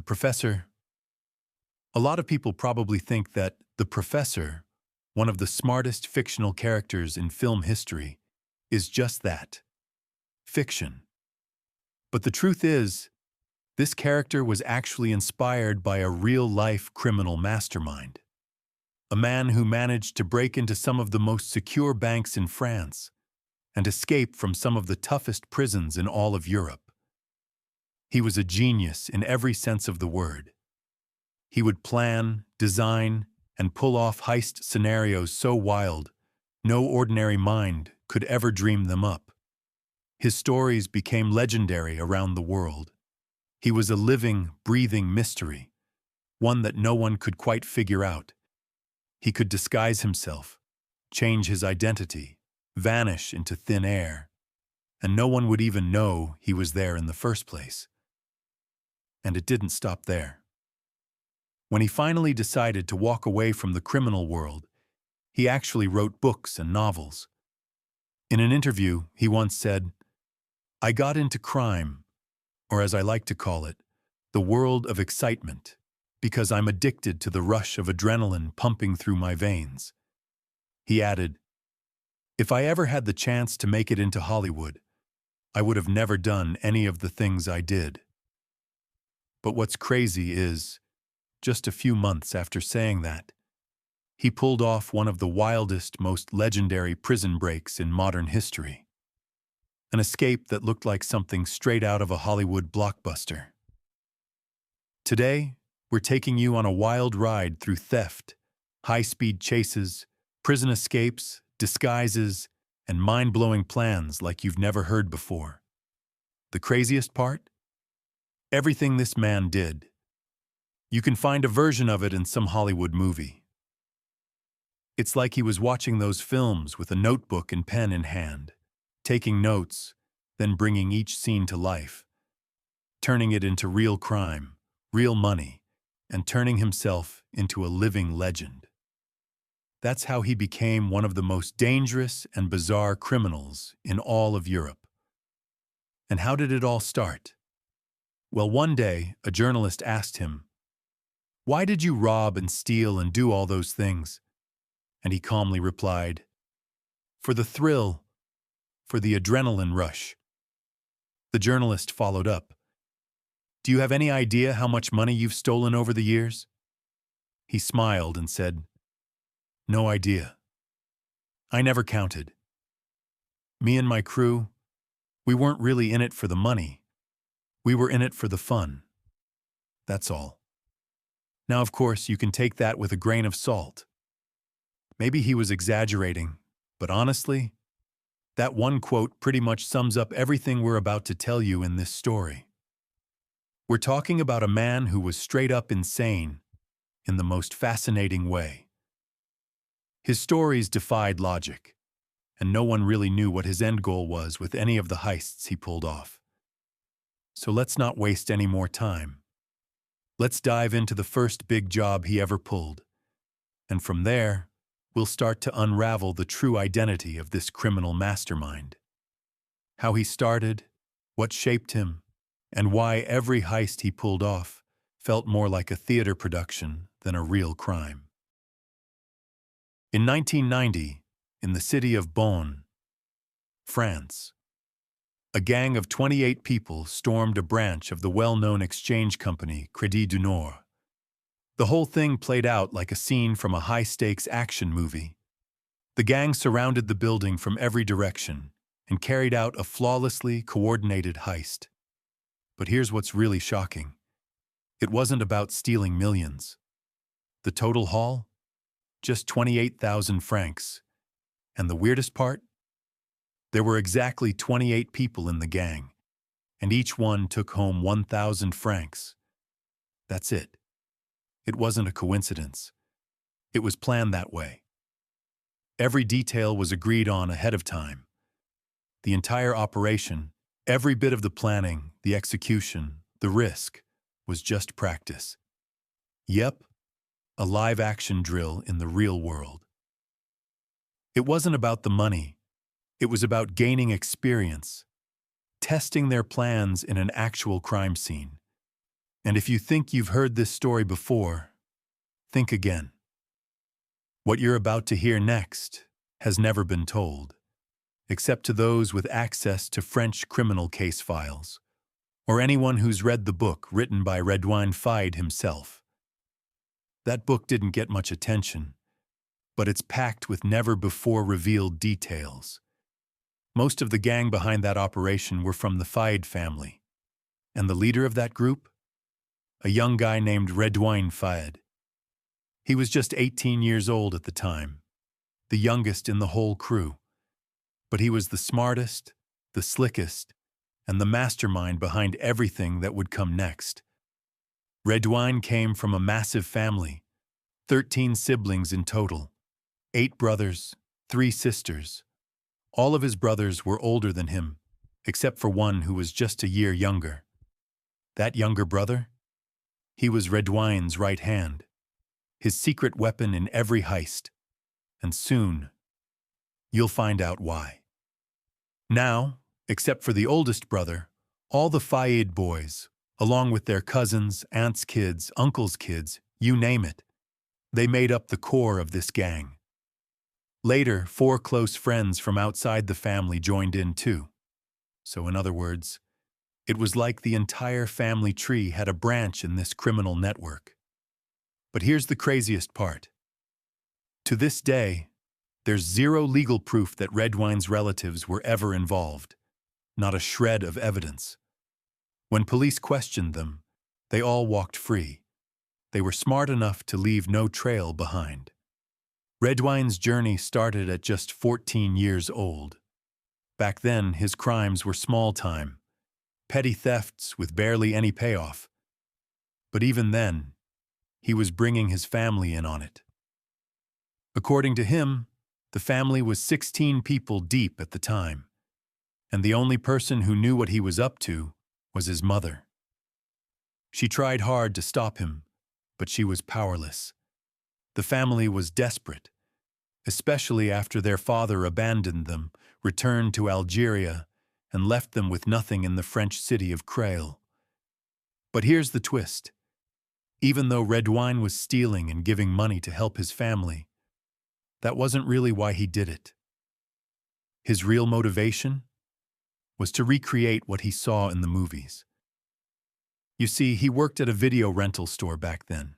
Professor, a lot of people probably think that the Professor, one of the smartest fictional characters in film history, is just that, fiction. But the truth is, this character was actually inspired by a real-life criminal mastermind. A man who managed to break into some of the most secure banks in France and escape from some of the toughest prisons in all of Europe. He was a genius in every sense of the word. He would plan, design, and pull off heist scenarios so wild, no ordinary mind could ever dream them up. His stories became legendary around the world. He was a living, breathing mystery, one that no one could quite figure out. He could disguise himself, change his identity, vanish into thin air, and no one would even know he was there in the first place. And it didn't stop there. When he finally decided to walk away from the criminal world, he actually wrote books and novels. In an interview, he once said, "I got into crime, or as I like to call it, the world of excitement, because I'm addicted to the rush of adrenaline pumping through my veins." He added, "If I ever had the chance to make it into Hollywood, I would have never done any of the things I did." But what's crazy is, just a few months after saying that, he pulled off one of the wildest, most legendary prison breaks in modern history. An escape that looked like something straight out of a Hollywood blockbuster. Today, we're taking you on a wild ride through theft, high-speed chases, prison escapes, disguises, and mind-blowing plans like you've never heard before. The craziest part? Everything this man did. You can find a version of it in some Hollywood movie. It's like he was watching those films with a notebook and pen in hand, taking notes, then bringing each scene to life, turning it into real crime, real money, and turning himself into a living legend. That's how he became one of the most dangerous and bizarre criminals in all of Europe. And how did it all start? Well, one day, a journalist asked him, "Why did you rob and steal and do all those things?" And he calmly replied, "For the thrill, for the adrenaline rush." The journalist followed up, "Do you have any idea how much money you've stolen over the years?" He smiled and said, "No idea. I never counted. Me and my crew, we weren't really in it for the money. We were in it for the fun. That's all." Now, of course, you can take that with a grain of salt. Maybe he was exaggerating, but honestly, that one quote pretty much sums up everything we're about to tell you in this story. We're talking about a man who was straight up insane in the most fascinating way. His stories defied logic, and no one really knew what his end goal was with any of the heists he pulled off. So let's not waste any more time. Let's dive into the first big job he ever pulled, and from there, we'll start to unravel the true identity of this criminal mastermind. How he started, what shaped him, and why every heist he pulled off felt more like a theater production than a real crime. In 1990, in the city of Bonn, France, a gang of 28 people stormed a branch of the well-known exchange company Crédit du Nord. The whole thing played out like a scene from a high-stakes action movie. The gang surrounded the building from every direction and carried out a flawlessly coordinated heist. But here's what's really shocking. It wasn't about stealing millions. The total haul? Just 28,000 francs. And the weirdest part? There were exactly 28 people in the gang, and each one took home 1,000 francs. That's it. It wasn't a coincidence. It was planned that way. Every detail was agreed on ahead of time. The entire operation, every bit of the planning, the execution, the risk, was just practice. Yep, a live-action drill in the real world. It wasn't about the money. It was about gaining experience, testing their plans in an actual crime scene. And if you think you've heard this story before, think again. What you're about to hear next has never been told, except to those with access to French criminal case files, or anyone who's read the book written by Redwan himself. That book didn't get much attention, but it's packed with never-before-revealed details. Most of the gang behind that operation were from the Fayed family, and the leader of that group? A young guy named Redwan Fayed. He was just 18 years old at the time, the youngest in the whole crew. But he was the smartest, the slickest, and the mastermind behind everything that would come next. Redwan came from a massive family, 13 siblings in total, 8 brothers, 3 sisters. All of his brothers were older than him, except for one who was just a year younger. That younger brother? He was Redwan's right hand, his secret weapon in every heist. And soon, you'll find out why. Now, except for the oldest brother, all the Fayed boys, along with their cousins, aunts' kids, uncles' kids, you name it, they made up the core of this gang. Later, 4 close friends from outside the family joined in too. So in other words, it was like the entire family tree had a branch in this criminal network. But here's the craziest part. To this day, there's zero legal proof that Redwan's relatives were ever involved, not a shred of evidence. When police questioned them, they all walked free. They were smart enough to leave no trail behind. Redwan's journey started at just 14 years old. Back then, his crimes were small time, petty thefts with barely any payoff. But even then, he was bringing his family in on it. According to him, the family was 16 people deep at the time, and the only person who knew what he was up to was his mother. She tried hard to stop him, but she was powerless. The family was desperate, especially after their father abandoned them, returned to Algeria, and left them with nothing in the French city of Creil. But here's the twist. Even though Redwan was stealing and giving money to help his family, that wasn't really why he did it. His real motivation was to recreate what he saw in the movies. You see, he worked at a video rental store back then.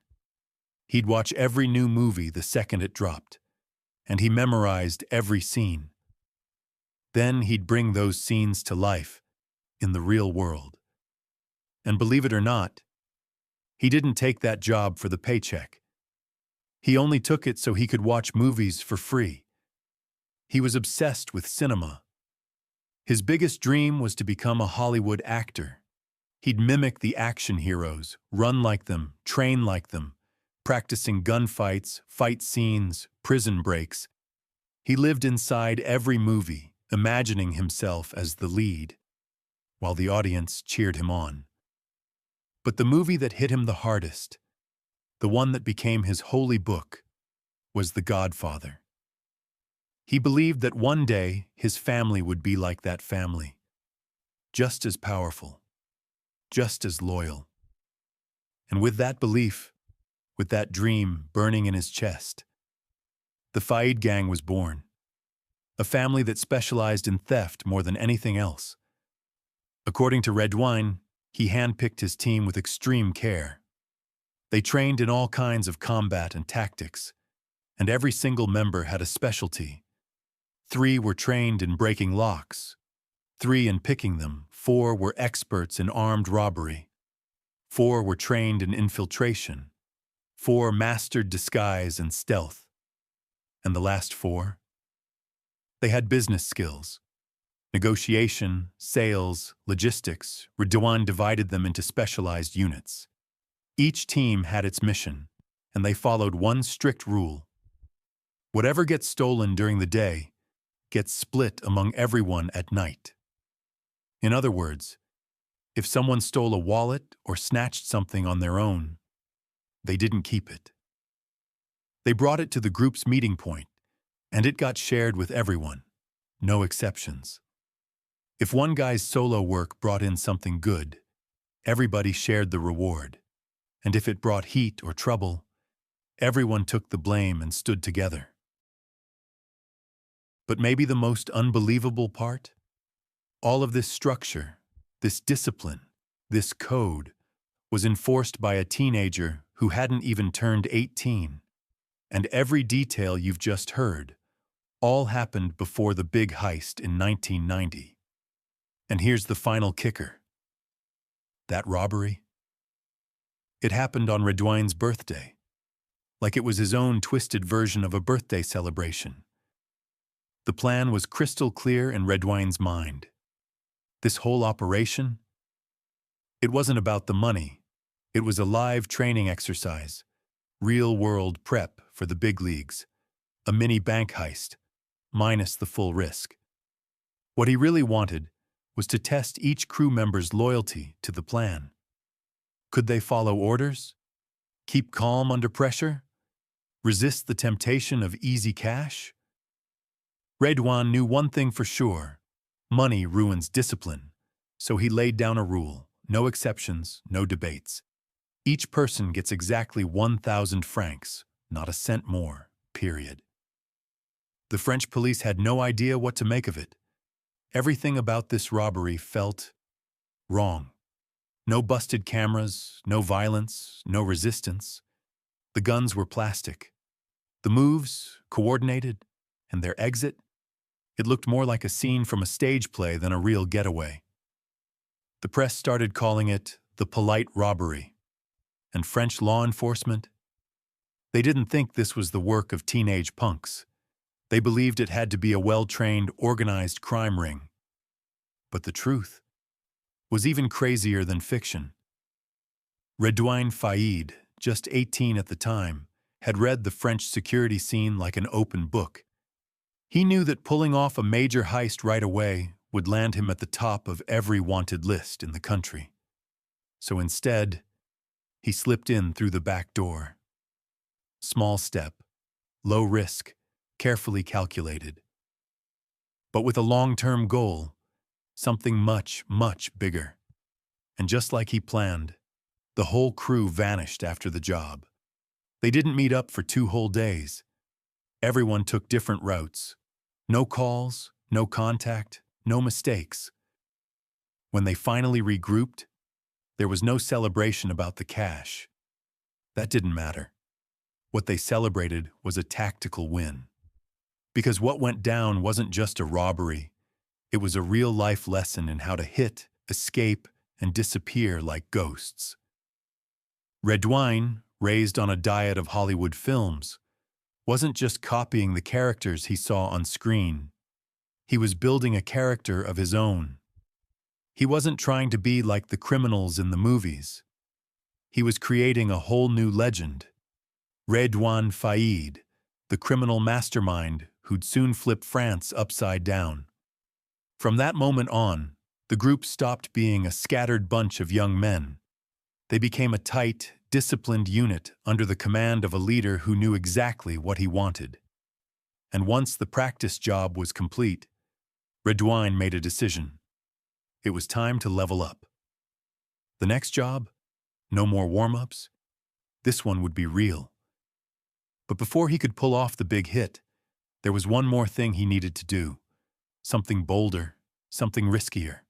He'd watch every new movie the second it dropped, and he memorized every scene. Then he'd bring those scenes to life in the real world. And believe it or not, he didn't take that job for the paycheck. He only took it so he could watch movies for free. He was obsessed with cinema. His biggest dream was to become a Hollywood actor. He'd mimic the action heroes, run like them, train like them, practicing gunfights, fight scenes, prison breaks. He lived inside every movie, imagining himself as the lead, while the audience cheered him on. But the movie that hit him the hardest, the one that became his holy book, was The Godfather. He believed that one day his family would be like that family, just as powerful, just as loyal. And with that belief, with that dream burning in his chest, the Fayed gang was born, a family that specialized in theft more than anything else. According to Redwan, he handpicked his team with extreme care. They trained in all kinds of combat and tactics, and every single member had a specialty. 3 were trained in breaking locks, 3 in picking them, 4 were experts in armed robbery, 4 were trained in infiltration, 4 mastered disguise and stealth, and the last 4? They had business skills. Negotiation, sales, logistics. Redwan divided them into specialized units. Each team had its mission, and they followed one strict rule. Whatever gets stolen during the day gets split among everyone at night. In other words, if someone stole a wallet or snatched something on their own, they didn't keep it. They brought it to the group's meeting point, and it got shared with everyone, no exceptions. If one guy's solo work brought in something good, everybody shared the reward. And if it brought heat or trouble, everyone took the blame and stood together. But maybe the most unbelievable part? All of this structure, this discipline, this code, was enforced by a teenager who hadn't even turned 18. And every detail you've just heard, all happened before the big heist in 1990. And here's the final kicker. That robbery? It happened on Redwan's birthday, like it was his own twisted version of a birthday celebration. The plan was crystal clear in Redwan's mind. This whole operation? It wasn't about the money. It was a live training exercise, real-world prep for the big leagues, a mini bank heist, minus the full risk. What he really wanted was to test each crew member's loyalty to the plan. Could they follow orders? Keep calm under pressure? Resist the temptation of easy cash? Redwan knew one thing for sure. Money ruins discipline. So he laid down a rule. No exceptions, no debates. Each person gets exactly 1,000 francs, not a cent more, period. The French police had no idea what to make of it. Everything about this robbery felt wrong. No busted cameras, no violence, no resistance. The guns were plastic. The moves, coordinated, and their exit, it looked more like a scene from a stage play than a real getaway. The press started calling it the polite robbery. And French law enforcement? They didn't think this was the work of teenage punks. They believed it had to be a well-trained, organized crime ring. But the truth was even crazier than fiction. Redwan Faïd, just 18 at the time, had read the French security scene like an open book. He knew that pulling off a major heist right away would land him at the top of every wanted list in the country. So instead, he slipped in through the back door. Small step, low risk, carefully calculated. But with a long-term goal, something much, much bigger. And just like he planned, the whole crew vanished after the job. They didn't meet up for 2 whole days. Everyone took different routes. No calls, no contact, no mistakes. When they finally regrouped, there was no celebration about the cash. That didn't matter. What they celebrated was a tactical win. Because what went down wasn't just a robbery. It was a real-life lesson in how to hit, escape, and disappear like ghosts. Redwan, raised on a diet of Hollywood films, wasn't just copying the characters he saw on screen. He was building a character of his own. He wasn't trying to be like the criminals in the movies. He was creating a whole new legend. Redwan Faïd, the criminal mastermind who'd soon flip France upside down. From that moment on, the group stopped being a scattered bunch of young men. They became a tight, disciplined unit under the command of a leader who knew exactly what he wanted. And once the practice job was complete, Redwan made a decision. It was time to level up. The next job? No more warm-ups? This one would be real. But before he could pull off the big hit, there was one more thing he needed to do. Something bolder, something riskier.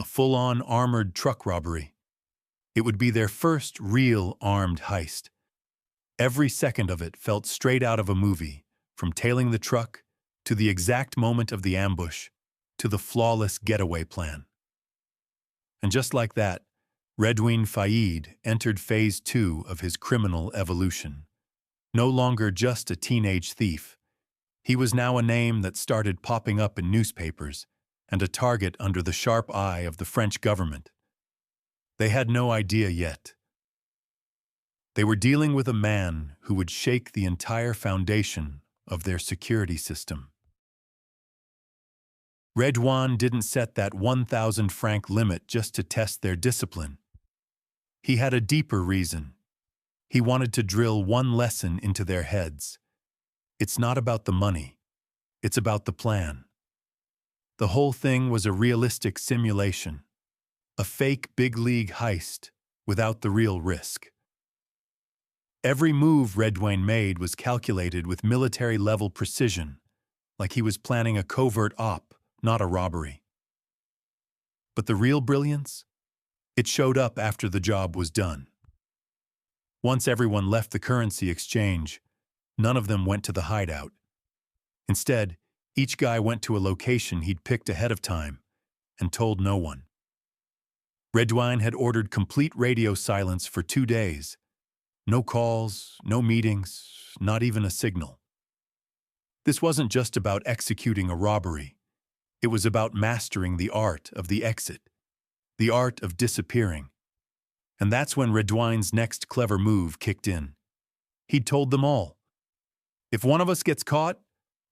A full-on armored truck robbery. It would be their first real armed heist. Every second of it felt straight out of a movie, from tailing the truck, to the exact moment of the ambush, to the flawless getaway plan. And just like that, Redwan Faïd entered phase 2 of his criminal evolution. No longer just a teenage thief, he was now a name that started popping up in newspapers and a target under the sharp eye of the French government. They had no idea yet. They were dealing with a man who would shake the entire foundation of their security system. Redwan didn't set that 1,000 franc limit just to test their discipline. He had a deeper reason. He wanted to drill one lesson into their heads. It's not about the money. It's about the plan. The whole thing was a realistic simulation. A fake big league heist without the real risk. Every move Redwan made was calculated with military-level precision, like he was planning a covert op, not a robbery. But the real brilliance? It showed up after the job was done. Once everyone left the currency exchange, none of them went to the hideout. Instead, each guy went to a location he'd picked ahead of time and told no one. Redwan had ordered complete radio silence for 2 days. No calls, no meetings, not even a signal. This wasn't just about executing a robbery. It was about mastering the art of the exit, the art of disappearing. And that's when Redwan's next clever move kicked in. He'd told them all, if one of us gets caught,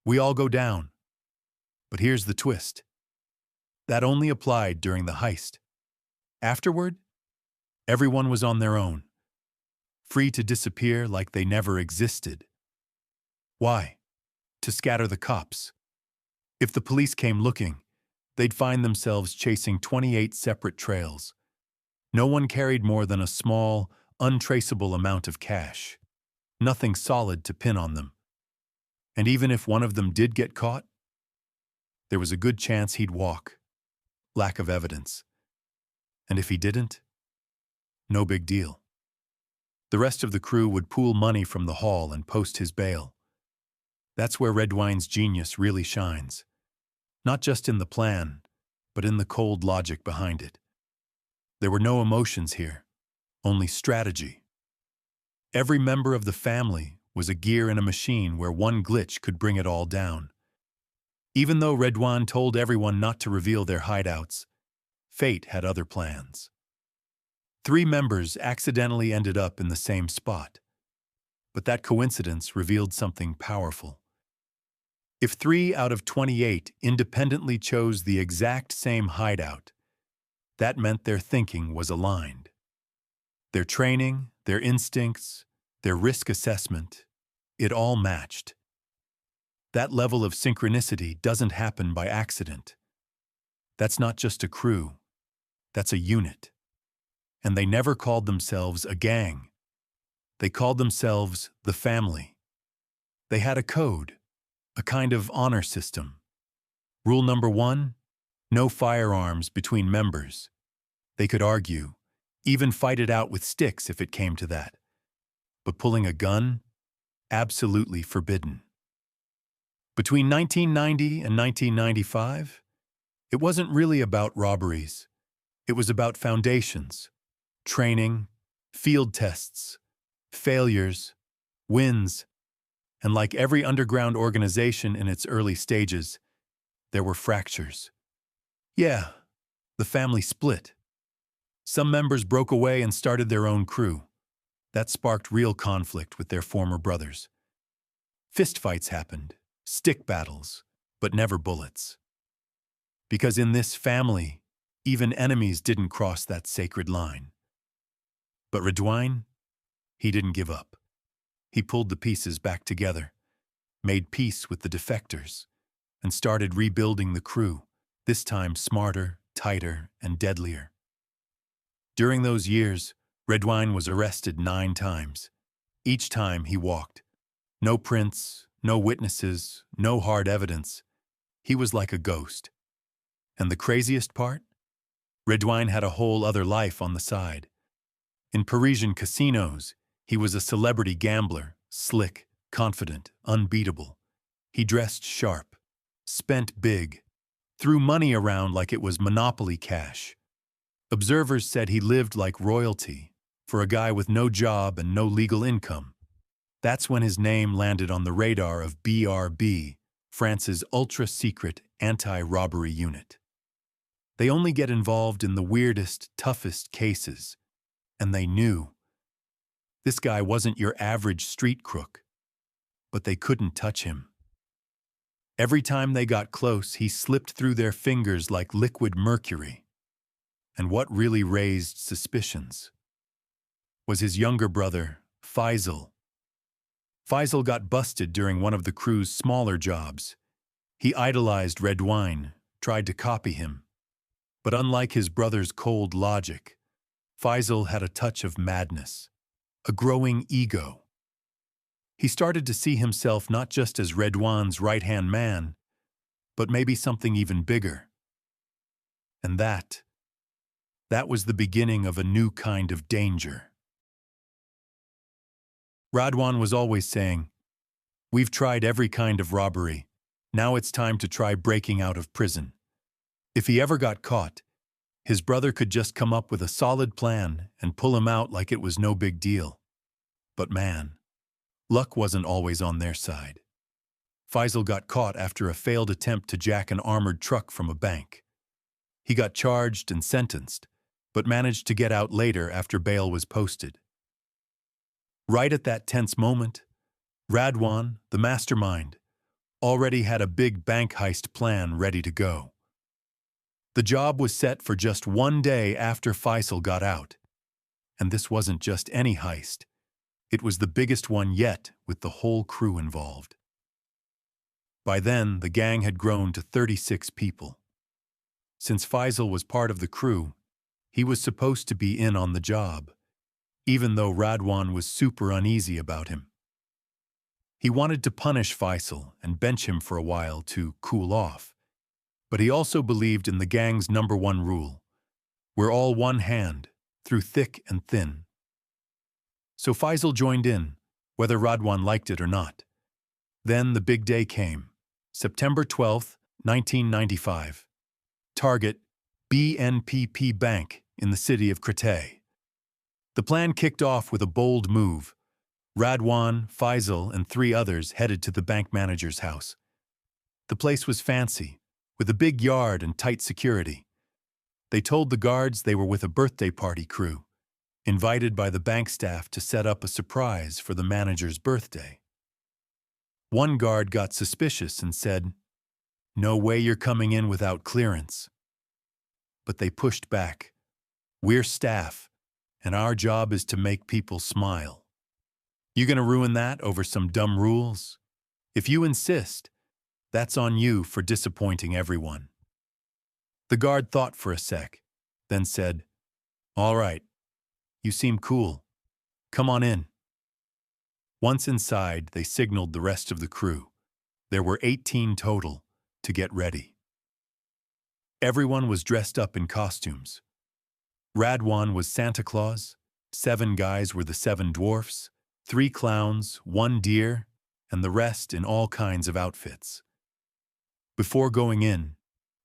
we all go down. But here's the twist. That only applied during the heist. Afterward, everyone was on their own, free to disappear like they never existed. Why? To scatter the cops. If the police came looking, they'd find themselves chasing 28 separate trails. No one carried more than a small, untraceable amount of cash. Nothing solid to pin on them. And even if one of them did get caught, there was a good chance he'd walk. Lack of evidence. And if he didn't, no big deal. The rest of the crew would pool money from the haul and post his bail. That's where Redwan's genius really shines. Not just in the plan, but in the cold logic behind it. There were no emotions here, only strategy. Every member of the family was a gear in a machine where one glitch could bring it all down. Even though Redwan told everyone not to reveal their hideouts, fate had other plans. 3 members accidentally ended up in the same spot. But that coincidence revealed something powerful. If 3 out of 28 independently chose the exact same hideout, that meant their thinking was aligned. Their training, their instincts, their risk assessment, it all matched. That level of synchronicity doesn't happen by accident. That's not just a crew. That's a unit. And they never called themselves a gang. They called themselves the family. They had a code, a kind of honor system. Rule number 1, no firearms between members. They could argue, even fight it out with sticks if it came to that. But pulling a gun? Absolutely forbidden. Between 1990 and 1995, it wasn't really about robberies. It was about foundations, training, field tests, failures, wins, and like every underground organization in its early stages, there were fractures. Yeah, the family split. Some members broke away and started their own crew. That sparked real conflict with their former brothers. Fistfights happened, stick battles, but never bullets. Because in this family, even enemies didn't cross that sacred line. But Redwan, he didn't give up. He pulled the pieces back together, made peace with the defectors, and started rebuilding the crew, this time smarter, tighter, and deadlier. During those years, Redwan was arrested 9 times. Each time he walked. No prints, no witnesses, no hard evidence. He was like a ghost. And the craziest part? Redwan had a whole other life on the side. In Parisian casinos, he was a celebrity gambler, slick, confident, unbeatable. He dressed sharp, spent big, threw money around like it was Monopoly cash. Observers said he lived like royalty, for a guy with no job and no legal income. That's when his name landed on the radar of BRB, France's ultra-secret anti-robbery unit. They only get involved in the weirdest, toughest cases, and they knew. This guy wasn't your average street crook, but they couldn't touch him. Every time they got close, he slipped through their fingers like liquid mercury. And what really raised suspicions was his younger brother, Faisal. Faisal got busted during one of the crew's smaller jobs. He idolized Redwan, tried to copy him. But unlike his brother's cold logic, Faisal had a touch of madness, a growing ego. He started to see himself not just as Redwan's right-hand man, but maybe something even bigger. And that was the beginning of a new kind of danger. Redwan was always saying, "We've tried every kind of robbery. Now it's time to try breaking out of prison." If he ever got caught, his brother could just come up with a solid plan and pull him out like it was no big deal. But man, luck wasn't always on their side. Faisal got caught after a failed attempt to jack an armored truck from a bank. He got charged and sentenced, but managed to get out later after bail was posted. Right at that tense moment, Redwan, the mastermind, already had a big bank heist plan ready to go. The job was set for just one day after Faisal got out. And this wasn't just any heist. It was the biggest one yet, with the whole crew involved. By then, the gang had grown to 36 people. Since Faisal was part of the crew, he was supposed to be in on the job, even though Redwan was super uneasy about him. He wanted to punish Faisal and bench him for a while to cool off. But he also believed in the gang's #1 rule: we're all one hand, through thick and thin. So Faisal joined in, whether Redwan liked it or not. Then the big day came, September 12, 1995. Target, BNPP Bank in the city of Créteil. The plan kicked off with a bold move. Redwan, Faisal, and 3 others headed to the bank manager's house. The place was fancy, with a big yard and tight security. They told the guards they were with a birthday party crew, invited by the bank staff to set up a surprise for the manager's birthday. One guard got suspicious and said, "No way you're coming in without clearance." But they pushed back. "We're staff, and our job is to make people smile. You gonna ruin that over some dumb rules? If you insist, that's on you for disappointing everyone." The guard thought for a sec, then said, "All right, you seem cool. Come on in." Once inside, they signaled the rest of the crew. There were 18 total, to get ready. Everyone was dressed up in costumes. Redwan was Santa Claus, 7 guys were the 7 dwarfs, 3 clowns, 1 deer, and the rest in all kinds of outfits. Before going in,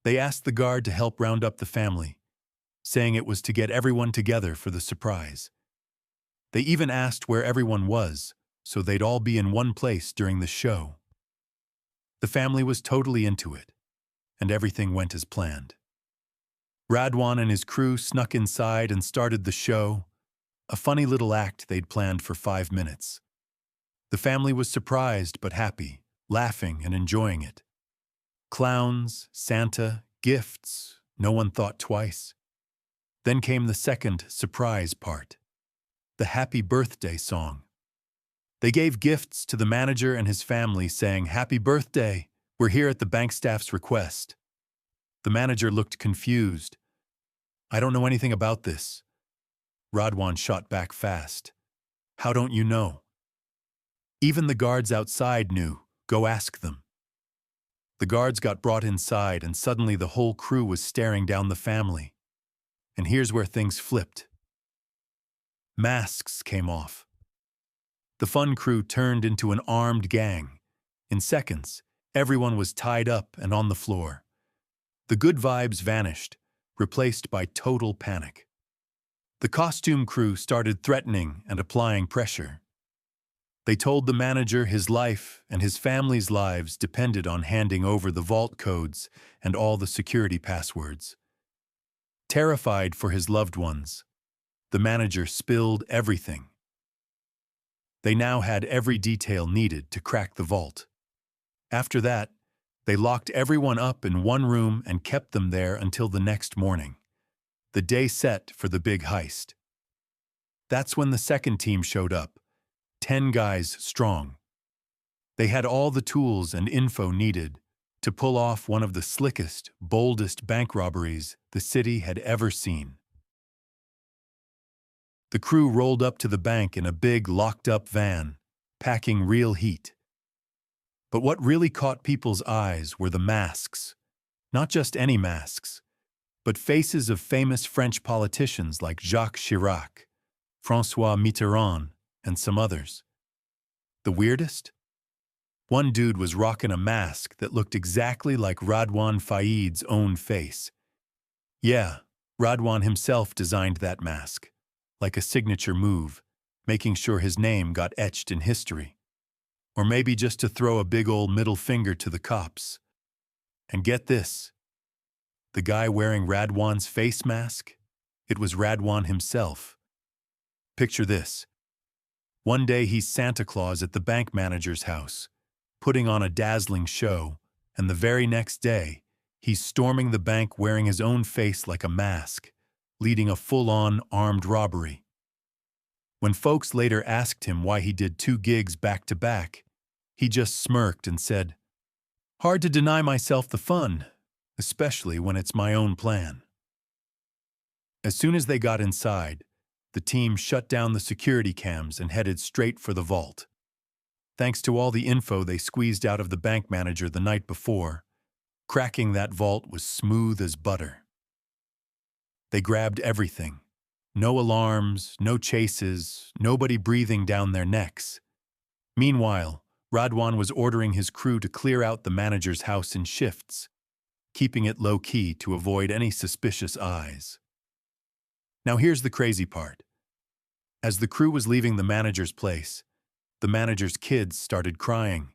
they asked the guard to help round up the family, saying it was to get everyone together for the surprise. They even asked where everyone was, so they'd all be in one place during the show. The family was totally into it, and everything went as planned. Redwan and his crew snuck inside and started the show, a funny little act they'd planned for 5 minutes. The family was surprised but happy, laughing and enjoying it. Clowns, Santa, gifts, no one thought twice. Then came the second surprise part, the happy birthday song. They gave gifts to the manager and his family saying, "Happy birthday, we're here at the bank staff's request." The manager looked confused. "I don't know anything about this." Redwan shot back fast. "How don't you know?" "Even the guards outside knew. Go ask them." The guards got brought inside, and suddenly the whole crew was staring down the family. And here's where things flipped. Masks came off. The fun crew turned into an armed gang. In seconds, everyone was tied up and on the floor. The good vibes vanished, replaced by total panic. The costume crew started threatening and applying pressure. They told the manager his life and his family's lives depended on handing over the vault codes and all the security passwords. Terrified for his loved ones, the manager spilled everything. They now had every detail needed to crack the vault. After that, they locked everyone up in one room and kept them there until the next morning, the day set for the big heist. That's when the second team showed up, 10 guys strong. They had all the tools and info needed to pull off one of the slickest, boldest bank robberies the city had ever seen. The crew rolled up to the bank in a big, locked-up van, packing real heat. But what really caught people's eyes were the masks. Not just any masks, but faces of famous French politicians like Jacques Chirac, François Mitterrand, and some others. The weirdest? One dude was rocking a mask that looked exactly like Redwan Faid's own face. Yeah, Redwan himself designed that mask, like a signature move, making sure his name got etched in history. Or maybe just to throw a big old middle finger to the cops. And get this, the guy wearing Redwan's face mask? It was Redwan himself. Picture this. One day he's Santa Claus at the bank manager's house, putting on a dazzling show, and the very next day, he's storming the bank wearing his own face like a mask, leading a full-on armed robbery. When folks later asked him why he did 2 gigs back-to-back, he just smirked and said, "Hard to deny myself the fun, especially when it's my own plan." As soon as they got inside, the team shut down the security cams and headed straight for the vault. Thanks to all the info they squeezed out of the bank manager the night before, cracking that vault was smooth as butter. They grabbed everything. No alarms, no chases, nobody breathing down their necks. Meanwhile, Redwan was ordering his crew to clear out the manager's house in shifts, keeping it low-key to avoid any suspicious eyes. Now here's the crazy part. As the crew was leaving the manager's place, the manager's kids started crying,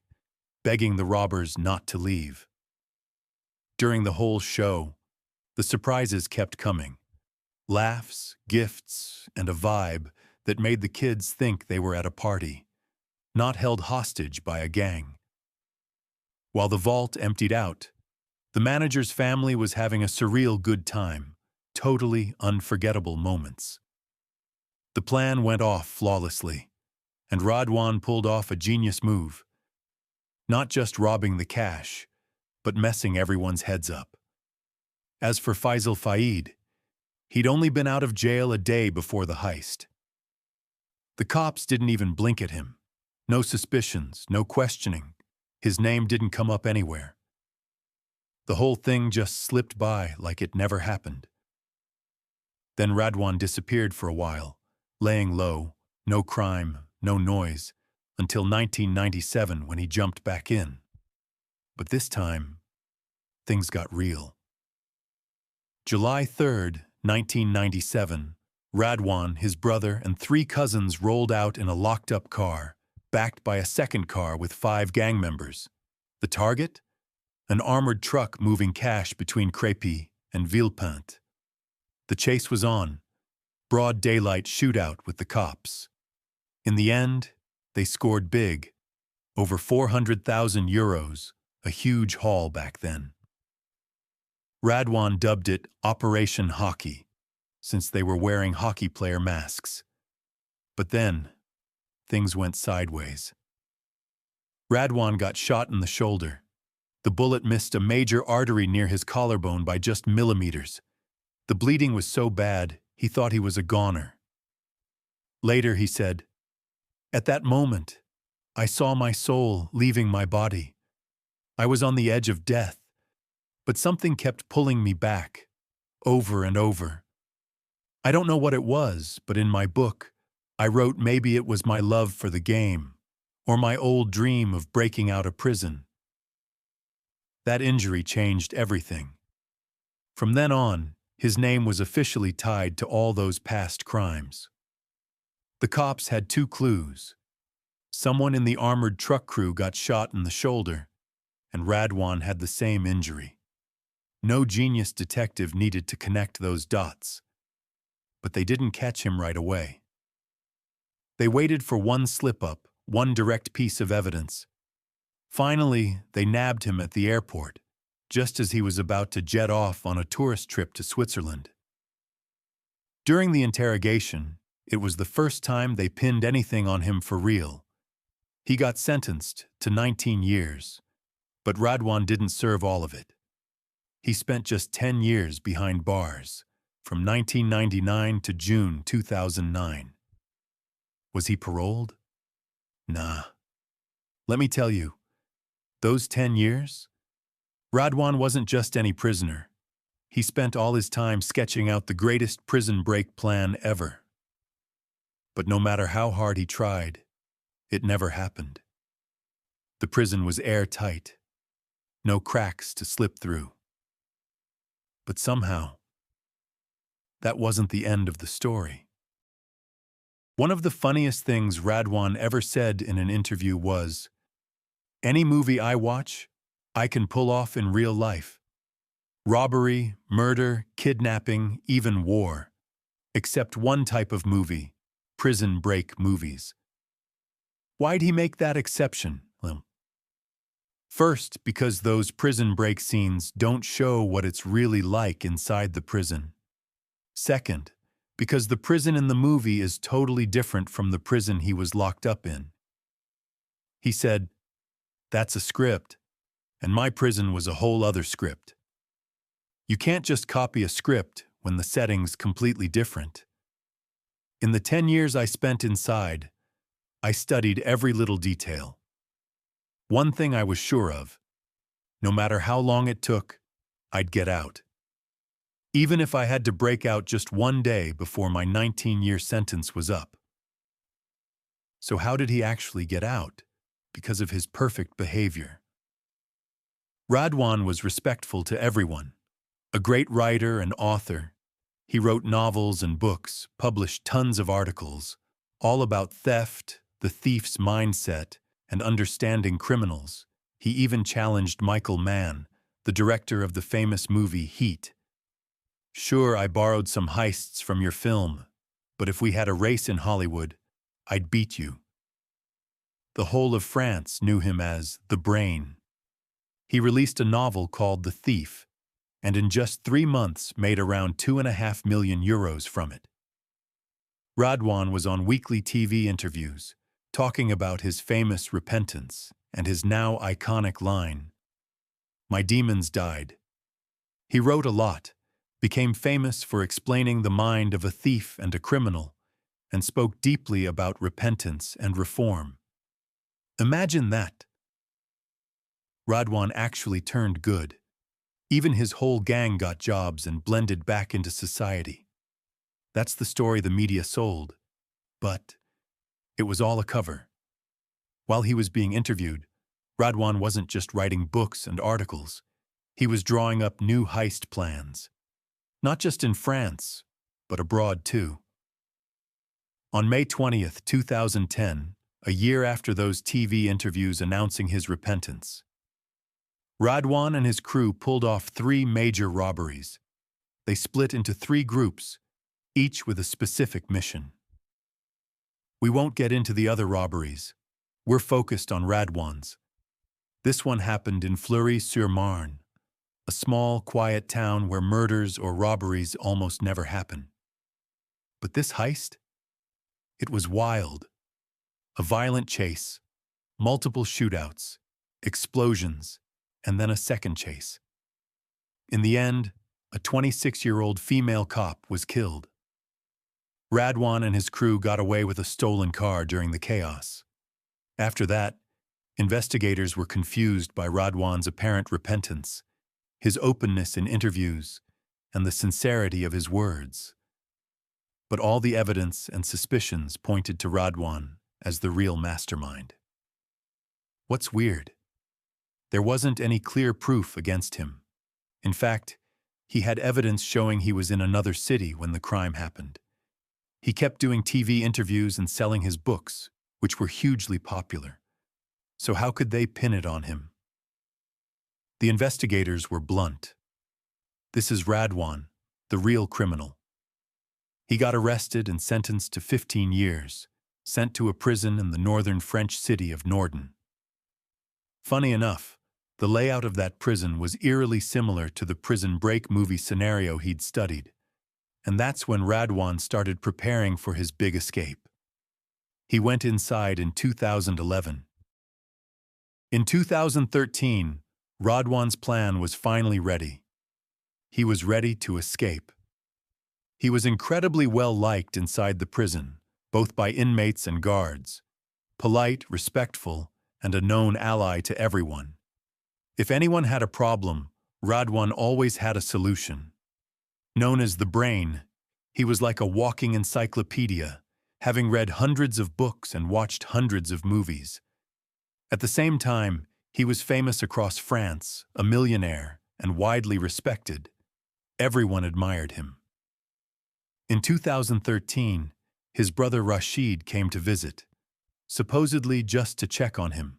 begging the robbers not to leave. During the whole show, the surprises kept coming. Laughs, gifts, and a vibe that made the kids think they were at a party, not held hostage by a gang. While the vault emptied out, the manager's family was having a surreal good time, totally unforgettable moments. The plan went off flawlessly, and Redwan pulled off a genius move. Not just robbing the cash, but messing everyone's heads up. As for Faisal Faid, he'd only been out of jail a day before the heist. The cops didn't even blink at him. No suspicions, no questioning. His name didn't come up anywhere. The whole thing just slipped by like it never happened. Then Redwan disappeared for a while, laying low, no crime, no noise, until 1997 when he jumped back in. But this time, things got real. July 3rd, 1997, Redwan, his brother, and 3 cousins rolled out in a locked-up car, backed by a second car with 5 gang members. The target? An armored truck moving cash between Crépy and Villepinte. The chase was on. Broad daylight shootout with the cops. In the end, they scored big. Over 400,000 euros, a huge haul back then. Redwan dubbed it Operation Hockey, since they were wearing hockey player masks. But then, things went sideways. Redwan got shot in the shoulder. The bullet missed a major artery near his collarbone by just millimeters. The bleeding was so bad, he thought he was a goner. Later, he said, "At that moment, I saw my soul leaving my body. I was on the edge of death, but something kept pulling me back, over and over. I don't know what it was, but in my book, I wrote maybe it was my love for the game, or my old dream of breaking out of prison." That injury changed everything. From then on, his name was officially tied to all those past crimes. The cops had 2 clues. Someone in the armored truck crew got shot in the shoulder, and Redwan had the same injury. No genius detective needed to connect those dots. But they didn't catch him right away. They waited for one slip-up, one direct piece of evidence. Finally, they nabbed him at the airport, just as he was about to jet off on a tourist trip to Switzerland. During the interrogation, it was the first time they pinned anything on him for real. He got sentenced to 19 years, But Redwan didn't serve all of it. He spent just 10 years behind bars, from 1999 to June 2009. Was he paroled? Nah. Let me tell you, those 10 years? Redwan wasn't just any prisoner. He spent all his time sketching out the greatest prison break plan ever. But no matter how hard he tried, it never happened. The prison was airtight, no cracks to slip through. But somehow, that wasn't the end of the story. One of the funniest things Redwan ever said in an interview was, "Any movie I watch, I can pull off in real life. Robbery, murder, kidnapping, even war. Except one type of movie, prison break movies." Why'd he make that exception? Well, first, because those prison break scenes don't show what it's really like inside the prison. Second, because the prison in the movie is totally different from the prison he was locked up in. He said, "That's a script, and my prison was a whole other script." You can't just copy a script when the setting's completely different. In the 10 years I spent inside, I studied every little detail. One thing I was sure of, no matter how long it took, I'd get out. Even if I had to break out just one day before my 19-year sentence was up. So how did he actually get out? Because of his perfect behavior. Redwan was respectful to everyone. A great writer and author, he wrote novels and books, published tons of articles, all about theft, the thief's mindset, and understanding criminals. He even challenged Michael Mann, the director of the famous movie Heat. "Sure, I borrowed some heists from your film, but if we had a race in Hollywood, I'd beat you." The whole of France knew him as the Brain. He released a novel called The Thief, and in just 3 months made around €2.5 million from it. Redwan was on weekly TV interviews, talking about his famous repentance and his now iconic line, "My demons died." He wrote a lot, became famous for explaining the mind of a thief and a criminal, and spoke deeply about repentance and reform. Imagine that. Redwan actually turned good. Even his whole gang got jobs and blended back into society. That's the story the media sold. But it was all a cover. While he was being interviewed, Redwan wasn't just writing books and articles. He was drawing up new heist plans. Not just in France, but abroad too. On May 20th, 2010, a year after those TV interviews announcing his repentance, Redwan and his crew pulled off 3 major robberies. They split into 3 groups, each with a specific mission. We won't get into the other robberies. We're focused on Redwan's. This one happened in Fleury-sur-Marne, a small, quiet town where murders or robberies almost never happen. But this heist? It was wild. A violent chase, multiple shootouts, explosions, and then a second chase. In the end, a 26-year-old female cop was killed. Redwan and his crew got away with a stolen car during the chaos. After that, investigators were confused by Redwan's apparent repentance, his openness in interviews, and the sincerity of his words. But all the evidence and suspicions pointed to Redwan as the real mastermind. What's weird? There wasn't any clear proof against him. In fact, he had evidence showing he was in another city when the crime happened. He kept doing TV interviews and selling his books, which were hugely popular. So how could they pin it on him? The investigators were blunt. This is Redwan, the real criminal. He got arrested and sentenced to 15 years, sent to a prison in the northern French city of Norden. Funny enough, the layout of that prison was eerily similar to the prison break movie scenario he'd studied, and that's when Redwan started preparing for his big escape. He went inside in 2011. In 2013, Redwan's plan was finally ready. He was ready to escape. He was incredibly well liked inside the prison, both by inmates and guards, polite, respectful, and a known ally to everyone. If anyone had a problem, Redwan always had a solution. Known as the Brain, he was like a walking encyclopedia, having read hundreds of books and watched hundreds of movies. At the same time, he was famous across France, a millionaire, and widely respected. Everyone admired him. In 2013, his brother Rashid came to visit, supposedly just to check on him.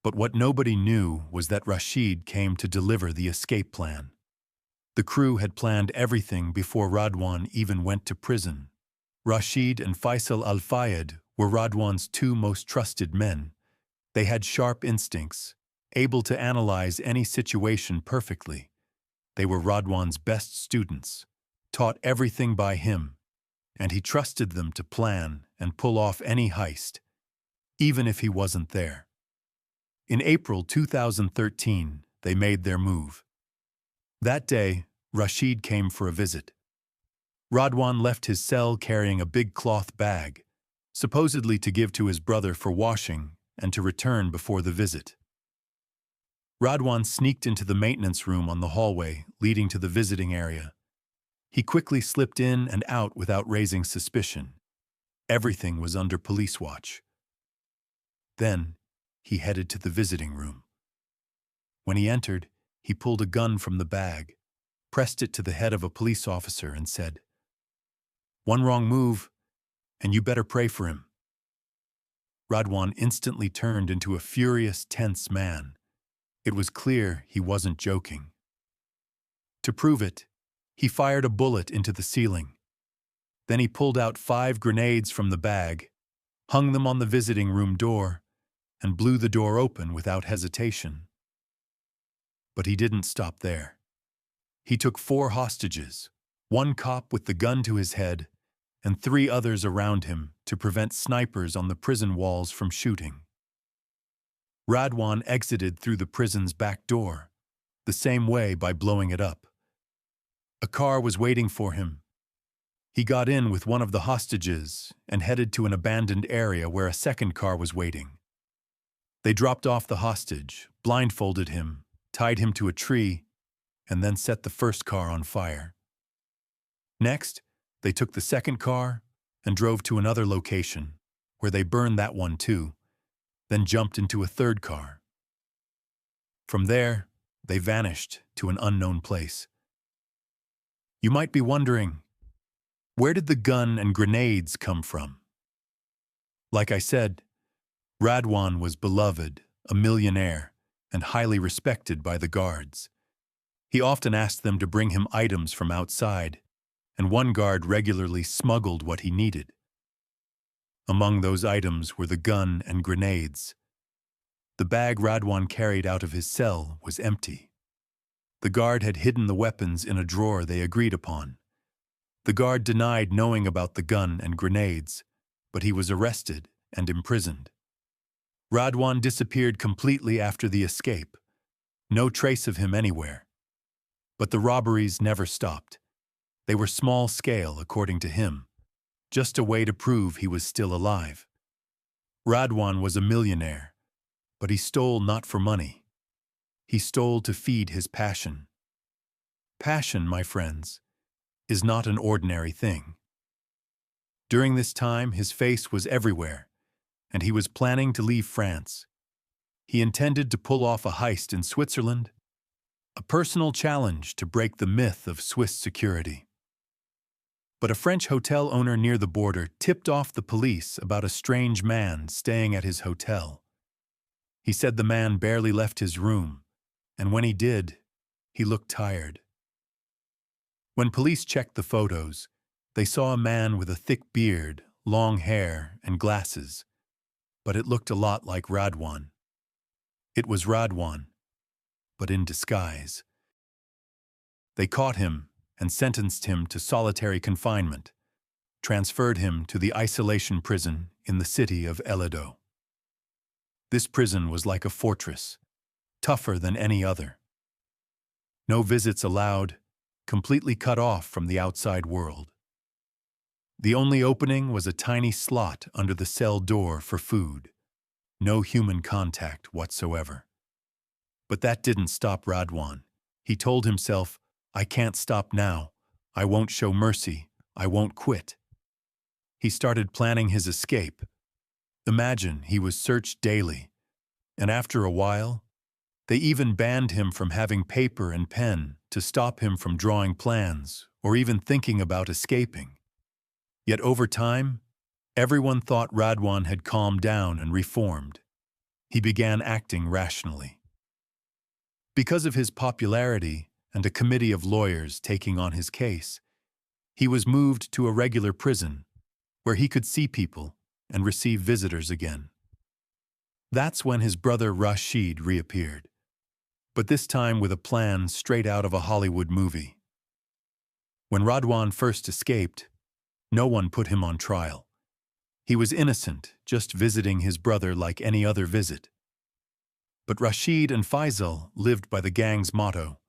But what nobody knew was that Rashid came to deliver the escape plan. The crew had planned everything before Redwan even went to prison. Rashid and Faisal Al-Fayed were Redwan's two most trusted men. They had sharp instincts, able to analyze any situation perfectly. They were Redwan's best students, taught everything by him, and he trusted them to plan and pull off any heist, even if he wasn't there. In April 2013, they made their move. That day, Rashid came for a visit. Redwan left his cell carrying a big cloth bag, supposedly to give to his brother for washing and to return before the visit. Redwan sneaked into the maintenance room on the hallway leading to the visiting area. He quickly slipped in and out without raising suspicion. Everything was under police watch. Then, he headed to the visiting room. When he entered, he pulled a gun from the bag, pressed it to the head of a police officer and said, "One wrong move, and you better pray for him." Redwan instantly turned into a furious, tense man. It was clear he wasn't joking. To prove it, he fired a bullet into the ceiling. Then he pulled out 5 grenades from the bag, hung them on the visiting room door, and blew the door open without hesitation. But he didn't stop there. He took 4 hostages, 1 cop with the gun to his head, and 3 others around him to prevent snipers on the prison walls from shooting. Redwan exited through the prison's back door, the same way by blowing it up. A car was waiting for him. He got in with one of the hostages and headed to an abandoned area where a second car was waiting. They dropped off the hostage, blindfolded him, tied him to a tree, and then set the first car on fire. Next, they took the second car and drove to another location, where they burned that one too, then jumped into a third car. From there, they vanished to an unknown place. You might be wondering, where did the gun and grenades come from? Like I said, Redwan was beloved, a millionaire, and highly respected by the guards. He often asked them to bring him items from outside, and one guard regularly smuggled what he needed. Among those items were the gun and grenades. The bag Redwan carried out of his cell was empty. The guard had hidden the weapons in a drawer they agreed upon. The guard denied knowing about the gun and grenades, but he was arrested and imprisoned. Redwan disappeared completely after the escape. No trace of him anywhere. But the robberies never stopped. They were small scale, according to him, just a way to prove he was still alive. Redwan was a millionaire, but he stole not for money. He stole to feed his passion. Passion, my friends, is not an ordinary thing. During this time, his face was everywhere, and he was planning to leave France. He intended to pull off a heist in Switzerland, a personal challenge to break the myth of Swiss security. But a French hotel owner near the border tipped off the police about a strange man staying at his hotel. He said the man barely left his room, and when he did, he looked tired. When police checked the photos, they saw a man with a thick beard, long hair, and glasses, but it looked a lot like Redwan. It was Redwan, but in disguise. They caught him and sentenced him to solitary confinement, transferred him to the isolation prison in the city of Eledo. This prison was like a fortress. tougher than any other. No visits allowed, completely cut off from the outside world. The only opening was a tiny slot under the cell door for food. No human contact whatsoever. But that didn't stop Redwan. He told himself, I can't stop now. I won't show mercy. I won't quit. He started planning his escape. Imagine he was searched daily, and after a while, they even banned him from having paper and pen to stop him from drawing plans or even thinking about escaping. Yet over time, everyone thought Redwan had calmed down and reformed. He began acting rationally. Because of his popularity and a committee of lawyers taking on his case, he was moved to a regular prison where he could see people and receive visitors again. That's when his brother Rashid reappeared, but this time with a plan straight out of a Hollywood movie. When Redwan first escaped, no one put him on trial. He was innocent, just visiting his brother like any other visit. But Rashid and Faisal lived by the gang's motto,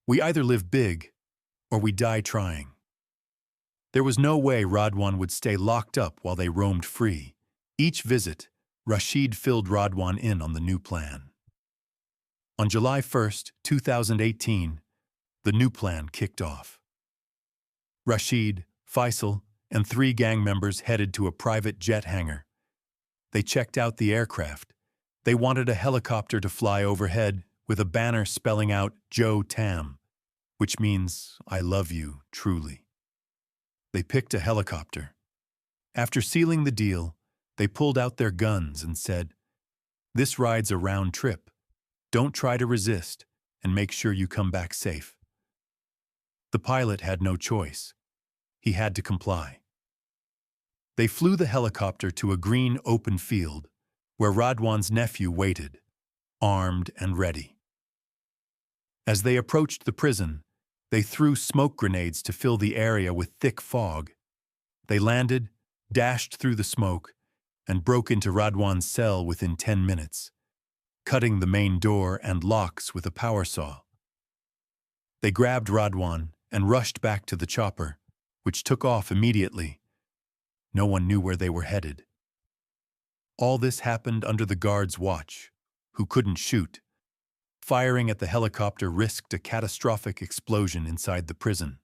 we either live big or we die trying. There was no way Redwan would stay locked up while they roamed free. Each visit, Rashid filled Redwan in on the new plan. On July 1st, 2018, the new plan kicked off. Rashid, Faisal, and 3 gang members headed to a private jet hangar. They checked out the aircraft. They wanted a helicopter to fly overhead with a banner spelling out Joe Tam, which means I love you truly. They picked a helicopter. After sealing the deal, they pulled out their guns and said, this ride's a round trip. Don't try to resist and make sure you come back safe. The pilot had no choice. He had to comply. They flew the helicopter to a green open field where Redwan's nephew waited, armed and ready. As they approached the prison, they threw smoke grenades to fill the area with thick fog. They landed, dashed through the smoke, and broke into Redwan's cell within 10 minutes, cutting the main door and locks with a power saw. They grabbed Redwan and rushed back to the chopper, which took off immediately. No one knew where they were headed. All this happened under the guard's watch, who couldn't shoot. Firing at the helicopter risked a catastrophic explosion inside the prison.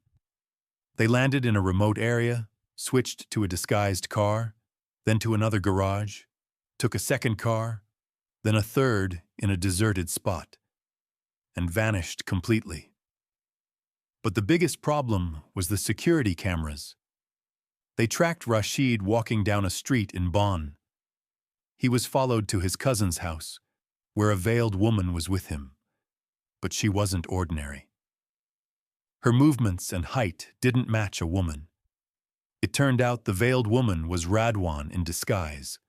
They landed in a remote area, switched to a disguised car, then to another garage, took a second car, then a third in a deserted spot, and vanished completely. But the biggest problem was the security cameras. They tracked Rashid walking down a street in Bonn. He was followed to his cousin's house, where a veiled woman was with him. But she wasn't ordinary. Her movements and height didn't match a woman. It turned out the veiled woman was Redwan in disguise.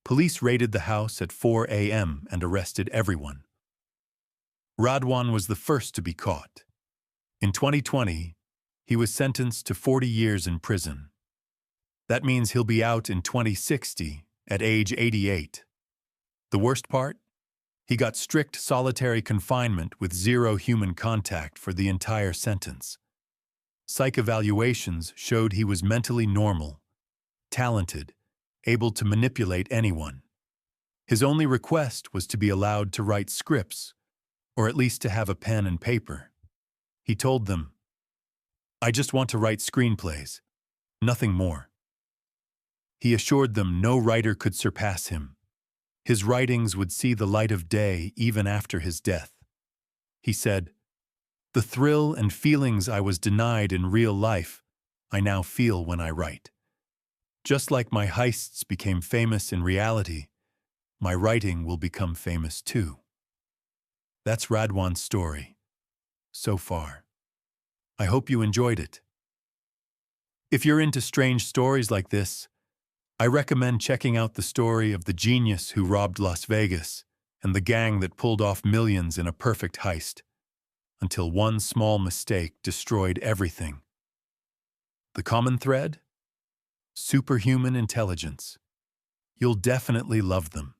Police raided the house at 4 a.m. and arrested everyone. Redwan was the first to be caught. In 2020, he was sentenced to 40 years in prison. That means he'll be out in 2060 at age 88. The worst part? He got strict solitary confinement with 0 human contact for the entire sentence. Psych evaluations showed he was mentally normal, talented, able to manipulate anyone. His only request was to be allowed to write scripts, or at least to have a pen and paper. He told them, I just want to write screenplays, nothing more. He assured them no writer could surpass him. His writings would see the light of day even after his death. He said, the thrill and feelings I was denied in real life, I now feel when I write. Just like my heists became famous in reality, my writing will become famous too. That's Redwan's story, so far. I hope you enjoyed it. If you're into strange stories like this, I recommend checking out the story of the genius who robbed Las Vegas and the gang that pulled off millions in a perfect heist, until one small mistake destroyed everything. The common thread? Superhuman intelligence. You'll definitely love them.